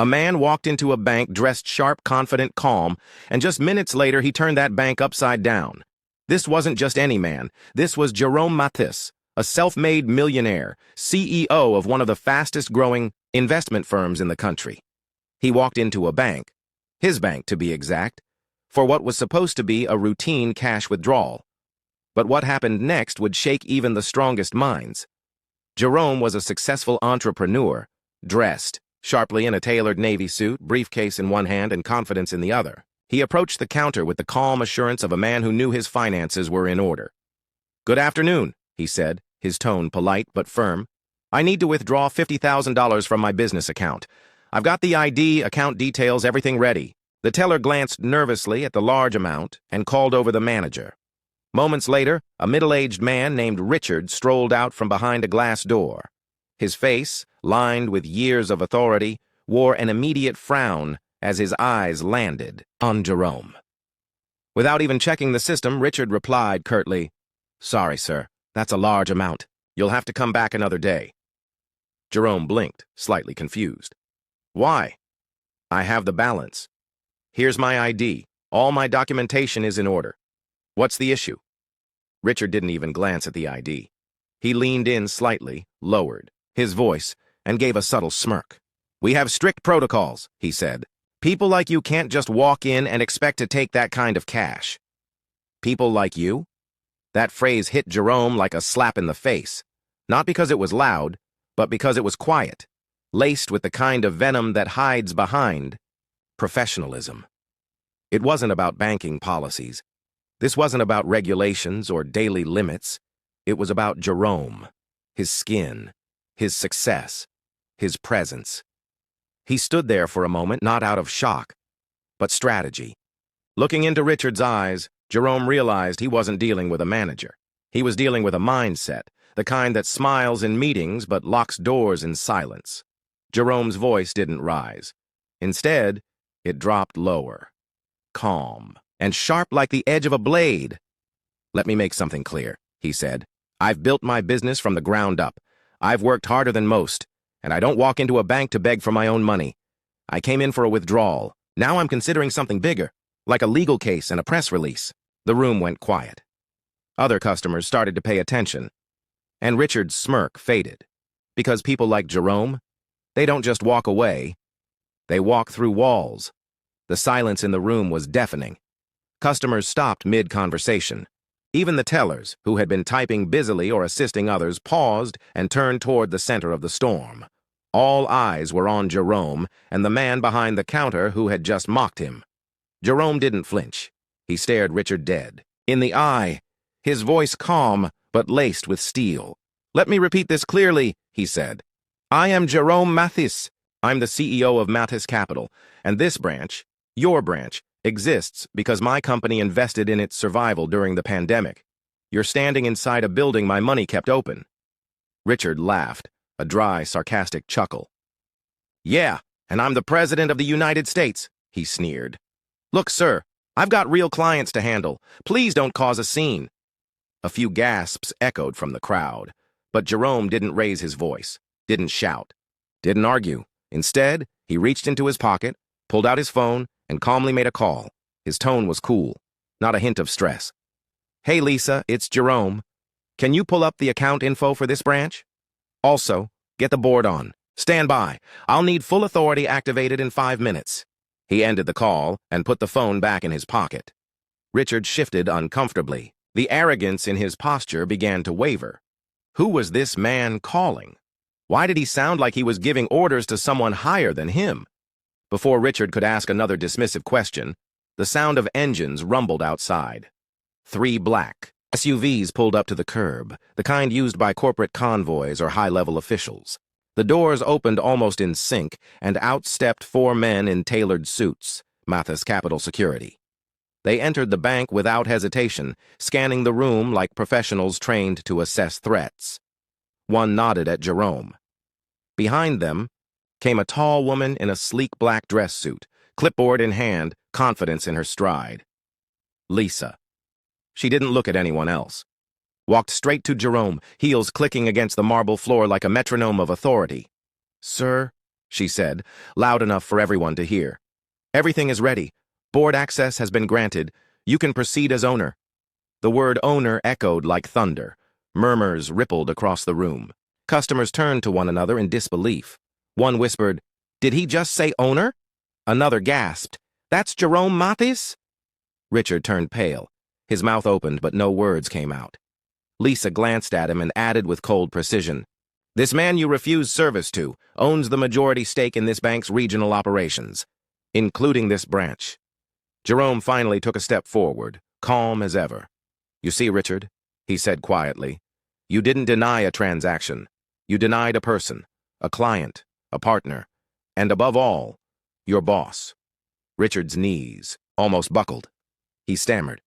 A man walked into a bank dressed sharp, confident, calm, and just minutes later he turned that bank upside down. This wasn't just any man. This was Jerome Mathis, a self-made millionaire, CEO of one of the fastest-growing investment firms in the country. He walked into a bank, his bank to be exact, for what was supposed to be a routine cash withdrawal. But what happened next would shake even the strongest minds. Jerome was a successful entrepreneur, dressed sharply in a tailored navy suit, briefcase in one hand and confidence in the other. He approached the counter with the calm assurance of a man who knew his finances were in order. "Good afternoon," he said, his tone polite but firm. "I need to withdraw $50,000 from my business account. I've got the ID, account details, everything ready." The teller glanced nervously at the large amount and called over the manager. Moments later, a middle-aged man named Richard strolled out from behind a glass door. His face, lined with years of authority, wore an immediate frown as his eyes landed on Jerome. Without even checking the system, Richard replied curtly, "Sorry, sir, that's a large amount. You'll have to come back another day." Jerome blinked, slightly confused. "Why?" "I have the balance. Here's my ID. All my documentation is in order. What's the issue?" Richard didn't even glance at the ID. He leaned in slightly, lowered his voice, and gave a subtle smirk. "We have strict protocols," he said. "People like you can't just walk in and expect to take that kind of cash." "People like you?" That phrase hit Jerome like a slap in the face, not because it was loud, but because it was quiet, laced with the kind of venom that hides behind professionalism. It wasn't about banking policies. This wasn't about regulations or daily limits. It was about Jerome, his skin, his success, his presence. He stood there for a moment, not out of shock, but strategy. Looking into Richard's eyes, Jerome realized he wasn't dealing with a manager. He was dealing with a mindset, the kind that smiles in meetings but locks doors in silence. Jerome's voice didn't rise. Instead, it dropped lower, calm, and sharp like the edge of a blade. "Let me make something clear," he said. "I've built my business from the ground up. I've worked harder than most, and I don't walk into a bank to beg for my own money. I came in for a withdrawal. Now I'm considering something bigger, like a legal case and a press release." The room went quiet. Other customers started to pay attention, and Richard's smirk faded. Because people like Jerome, they don't just walk away, they walk through walls. The silence in the room was deafening. Customers stopped mid-conversation. Even the tellers, who had been typing busily or assisting others, paused and turned toward the center of the storm. All eyes were on Jerome and the man behind the counter who had just mocked him. Jerome didn't flinch. He stared Richard dead in the eye, his voice calm but laced with steel. "Let me repeat this clearly," he said. "I am Jerome Mathis. I'm the CEO of Mathis Capital, and this branch, your branch, exists because my company invested in its survival during the pandemic. You're standing inside a building my money kept open." Richard laughed, a dry, sarcastic chuckle. "Yeah, and I'm the President of the United States," he sneered. "Look, sir, I've got real clients to handle. Please don't cause a scene." A few gasps echoed from the crowd, but Jerome didn't raise his voice, didn't shout, didn't argue. Instead, he reached into his pocket, pulled out his phone, and calmly made a call. His tone was cool, not a hint of stress. "Hey, Lisa, it's Jerome. Can you pull up the account info for this branch? Also, get the board on. Stand by. I'll need full authority activated in 5 minutes." He ended the call and put the phone back in his pocket. Richard shifted uncomfortably. The arrogance in his posture began to waver. Who was this man calling? Why did he sound like he was giving orders to someone higher than him? Before Richard could ask another dismissive question, the sound of engines rumbled outside. 3 black SUVs pulled up to the curb, the kind used by corporate convoys or high-level officials. The doors opened almost in sync, and out stepped 4 men in tailored suits, Mathis Capital Security. They entered the bank without hesitation, scanning the room like professionals trained to assess threats. One nodded at Jerome. Behind them came a tall woman in a sleek black dress suit, clipboard in hand, confidence in her stride. Lisa. She didn't look at anyone else. Walked straight to Jerome, heels clicking against the marble floor like a metronome of authority. "Sir," she said, loud enough for everyone to hear. "Everything is ready. Board access has been granted. You can proceed as owner." The word owner echoed like thunder. Murmurs rippled across the room. Customers turned to one another in disbelief. One whispered, "Did he just say owner?" Another gasped, "That's Jerome Mathis?" Richard turned pale. His mouth opened, but no words came out. Lisa glanced at him and added with cold precision, "This man you refuse service to owns the majority stake in this bank's regional operations, including this branch." Jerome finally took a step forward, calm as ever. "You see, Richard," he said quietly, "you didn't deny a transaction. You denied a person, a client, a partner, and above all, your boss." Richard's knees almost buckled. He stammered,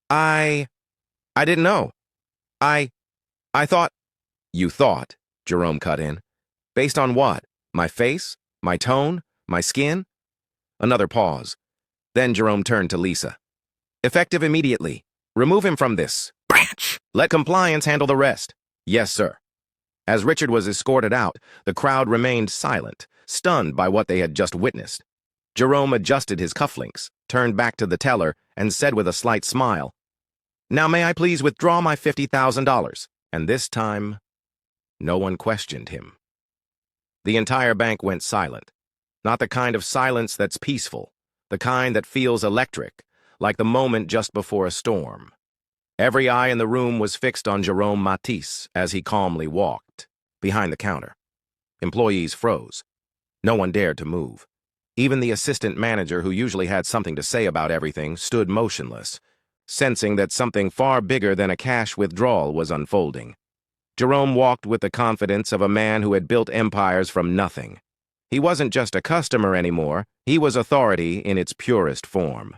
I didn't know. I thought—" "You thought," Jerome cut in. "Based on what? My face? My tone? My skin?" Another pause. Then Jerome turned to Lisa. "Effective immediately. Remove him from this branch. Let compliance handle the rest." "Yes, sir." As Richard was escorted out, the crowd remained silent, stunned by what they had just witnessed. Jerome adjusted his cufflinks, turned back to the teller, and said with a slight smile, "Now may I please withdraw my $50,000? And this time, no one questioned him. The entire bank went silent. Not the kind of silence that's peaceful, the kind that feels electric, like the moment just before a storm. Every eye in the room was fixed on Jerome Matisse as he calmly walked behind the counter. Employees froze. No one dared to move. Even the assistant manager, who usually had something to say about everything, stood motionless, sensing that something far bigger than a cash withdrawal was unfolding. Jerome walked with the confidence of a man who had built empires from nothing. He wasn't just a customer anymore, he was authority in its purest form.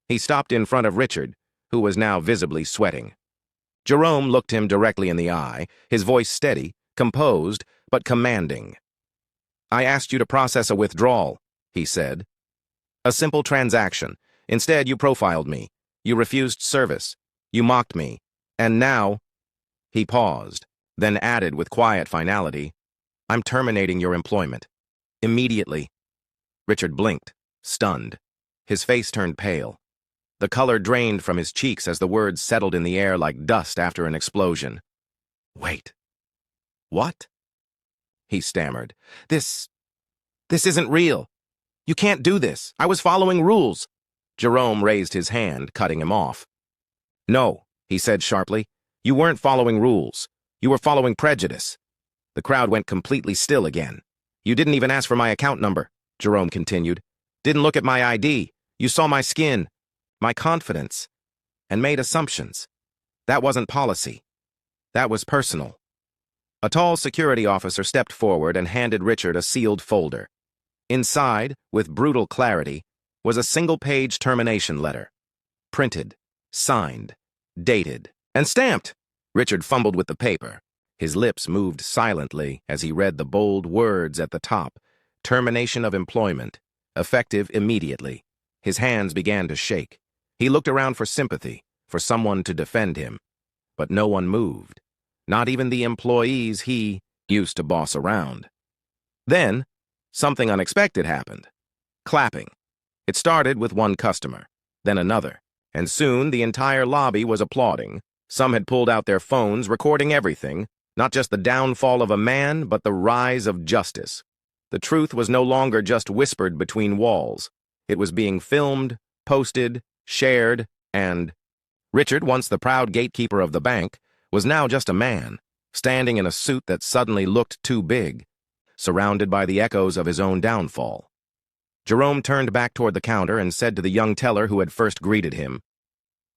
He stopped in front of Richard, who was now visibly sweating. Jerome looked him directly in the eye, his voice steady, composed, but commanding. "I asked you to process a withdrawal," he said. "A simple transaction. Instead, you profiled me. You refused service. You mocked me. And now—" He paused, then added with quiet finality, "I'm terminating your employment. Immediately." Richard blinked, stunned. His face turned pale. The color drained from his cheeks as the words settled in the air like dust after an explosion. "Wait. What?" he stammered. This isn't real. You can't do this. I was following rules." Jerome raised his hand, cutting him off. "No," he said sharply. "You weren't following rules. You were following prejudice." The crowd went completely still again. "You didn't even ask for my account number," Jerome continued. "Didn't look at my ID. You saw my skin, my confidence, and made assumptions. That wasn't policy. That was personal." A tall security officer stepped forward and handed Richard a sealed folder. Inside, with brutal clarity, was a single-page termination letter. Printed, signed, dated, and stamped. Richard fumbled with the paper. His lips moved silently as he read the bold words at the top. Termination of employment, effective immediately. His hands began to shake. He looked around for sympathy, for someone to defend him. But no one moved. Not even the employees he used to boss around. Then, something unexpected happened. Clapping. It started with one customer, then another, and soon the entire lobby was applauding. Some had pulled out their phones, recording everything, not just the downfall of a man, but the rise of justice. The truth was no longer just whispered between walls. It was being filmed, posted, shared, and Richard, once the proud gatekeeper of the bank, was now just a man, standing in a suit that suddenly looked too big, surrounded by the echoes of his own downfall. Jerome turned back toward the counter and said to the young teller who had first greeted him,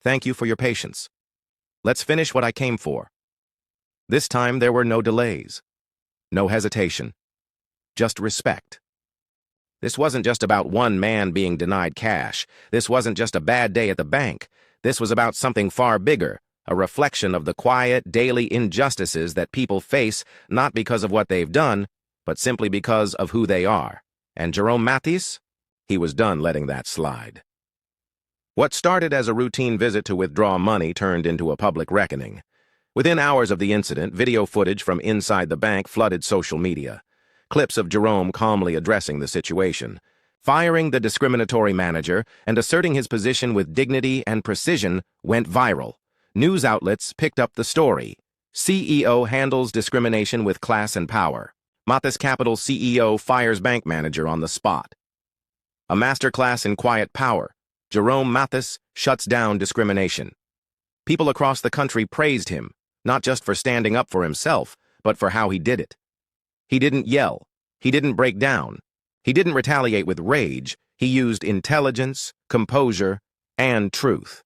"Thank you for your patience. Let's finish what I came for." This time there were no delays, no hesitation, just respect. This wasn't just about one man being denied cash. This wasn't just a bad day at the bank. This was about something far bigger, a reflection of the quiet, daily injustices that people face not because of what they've done, but simply because of who they are. And Jerome Mathis? He was done letting that slide. What started as a routine visit to withdraw money turned into a public reckoning. Within hours of the incident, video footage from inside the bank flooded social media. clips of Jerome calmly addressing the situation, firing the discriminatory manager and asserting his position with dignity and precision went viral. News outlets picked up the story. CEO handles discrimination with class and power. Mathis Capital CEO fires bank manager on the spot. A masterclass in quiet power. Jerome Mathis shuts down discrimination. People across the country praised him, not just for standing up for himself, but for how he did it. He didn't yell. He didn't break down. He didn't retaliate with rage. He used intelligence, composure, and truth.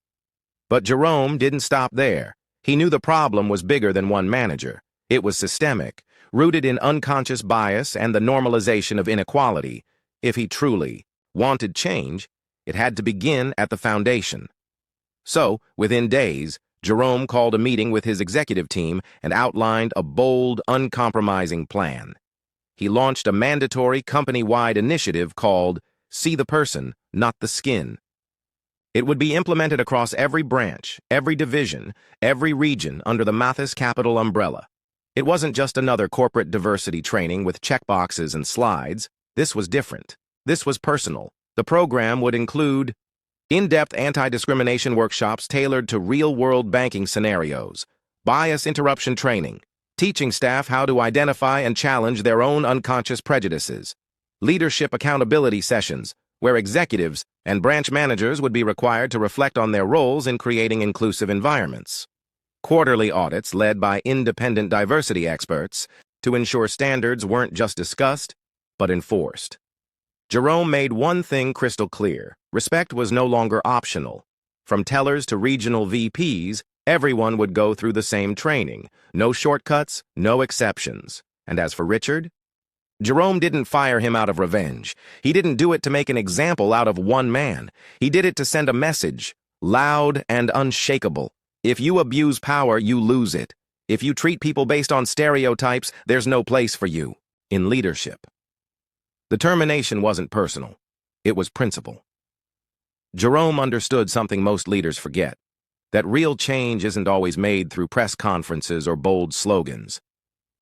But Jerome didn't stop there. He knew the problem was bigger than one manager. It was systemic, rooted in unconscious bias and the normalization of inequality. If he truly wanted change, it had to begin at the foundation. So, within days, Jerome called a meeting with his executive team and outlined a bold, uncompromising plan. He launched a mandatory company-wide initiative called See the Person, Not the Skin. It would be implemented across every branch, every division, every region under the Mathis Capital umbrella. It wasn't just another corporate diversity training with checkboxes and slides. This was different. This was personal. The program would include in-depth anti-discrimination workshops tailored to real-world banking scenarios, bias interruption training, teaching staff how to identify and challenge their own unconscious prejudices, leadership accountability sessions, where executives and branch managers would be required to reflect on their roles in creating inclusive environments, quarterly audits led by independent diversity experts to ensure standards weren't just discussed, but enforced. Jerome made one thing crystal clear. Respect was no longer optional. From tellers to regional VPs, everyone would go through the same training. No shortcuts, no exceptions. And as for Richard, Jerome didn't fire him out of revenge. He didn't do it to make an example out of one man. He did it to send a message, loud and unshakable. If you abuse power, you lose it. If you treat people based on stereotypes, there's no place for you in leadership. The termination wasn't personal. It was principle. Jerome understood something most leaders forget, that real change isn't always made through press conferences or bold slogans.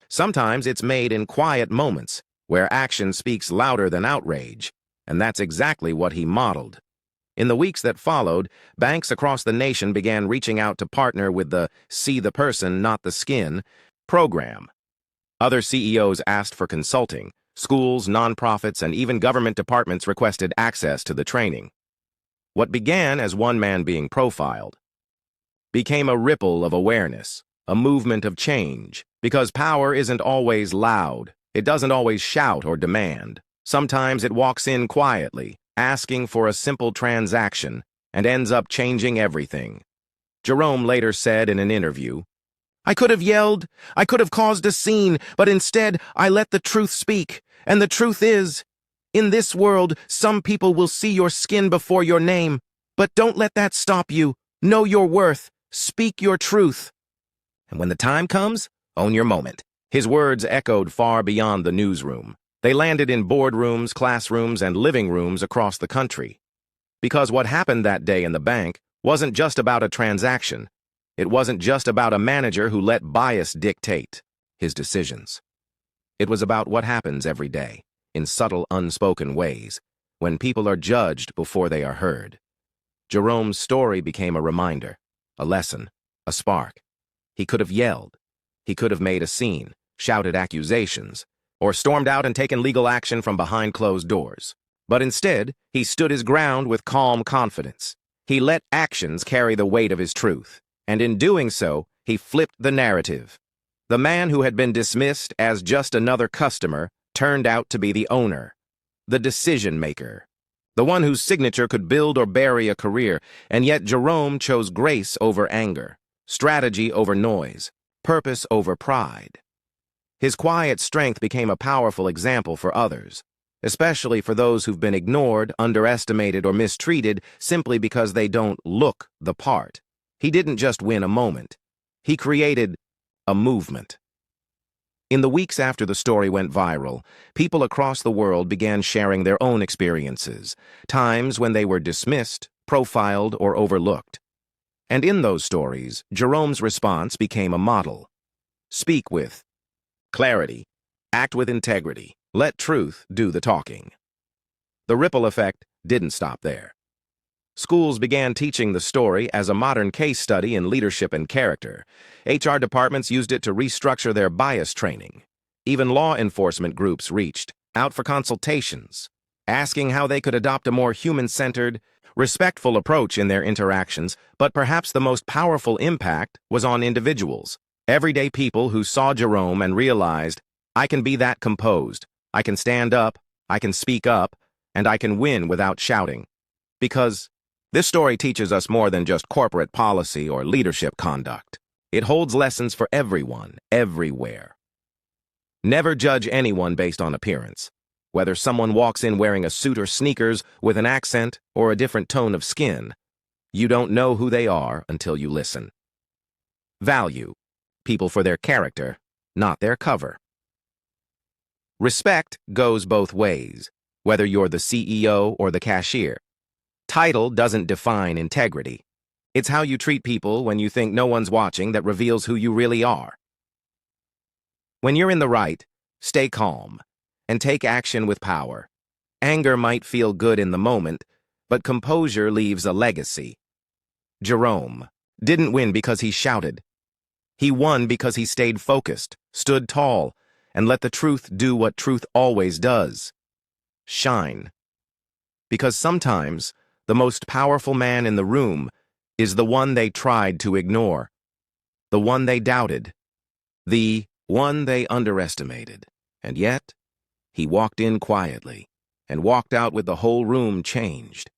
Sometimes it's made in quiet moments, where action speaks louder than outrage, and that's exactly what he modeled. In the weeks that followed, banks across the nation began reaching out to partner with the See the Person, Not the Skin program. Other CEOs asked for consulting. Schools, nonprofits, and even government departments requested access to the training. What began as one man being profiled became a ripple of awareness, a movement of change, because power isn't always loud. It doesn't always shout or demand. Sometimes it walks in quietly, asking for a simple transaction, and ends up changing everything. Jerome later said in an interview, "I could have yelled, I could have caused a scene, but instead I let the truth speak. And the truth is, in this world, some people will see your skin before your name. But don't let that stop you. Know your worth. Speak your truth. And when the time comes, own your moment." His words echoed far beyond the newsroom. They landed in boardrooms, classrooms, and living rooms across the country. Because what happened that day in the bank wasn't just about a transaction. It wasn't just about a manager who let bias dictate his decisions. It was about what happens every day, in subtle, unspoken ways, when people are judged before they are heard. Jerome's story became a reminder, a lesson, a spark. He could have yelled. He could have made a scene, shouted accusations, or stormed out and taken legal action from behind closed doors. But instead, he stood his ground with calm confidence. He let actions carry the weight of his truth, and in doing so, he flipped the narrative. The man who had been dismissed as just another customer turned out to be the owner, the decision-maker, the one whose signature could build or bury a career, and yet Jerome chose grace over anger, strategy over noise, purpose over pride. His quiet strength became a powerful example for others, especially for those who've been ignored, underestimated, or mistreated simply because they don't look the part. He didn't just win a moment. He created a movement. In the weeks after the story went viral, people across the world began sharing their own experiences, times when they were dismissed, profiled, or overlooked. And in those stories, Jerome's response became a model. Speak with clarity, act with integrity, Let truth do the talking. The ripple effect didn't stop there. Schools began teaching the story as a modern case study in leadership and character. HR departments used it to restructure their bias training. Even law enforcement groups reached out for consultations, asking how they could adopt a more human-centered, respectful approach in their interactions, but perhaps the most powerful impact was on individuals, everyday people who saw Jerome and realized, I can be that composed, I can stand up, I can speak up, and I can win without shouting. Because this story teaches us more than just corporate policy or leadership conduct. It holds lessons for everyone, everywhere. Never judge anyone based on appearance. Whether someone walks in wearing a suit or sneakers with an accent or a different tone of skin, you don't know who they are until you listen. Value people for their character, not their cover. Respect goes both ways, whether you're the CEO or the cashier. Title doesn't define integrity. It's how you treat people when you think no one's watching that reveals who you really are. When you're in the right, stay calm and take action with power. Anger might feel good in the moment, but composure leaves a legacy. Jerome didn't win because he shouted. He won because he stayed focused, stood tall, and let the truth do what truth always does: shine. Because sometimes the most powerful man in the room is the one they tried to ignore, the one they doubted, the one they underestimated. And yet, he walked in quietly and walked out with the whole room changed.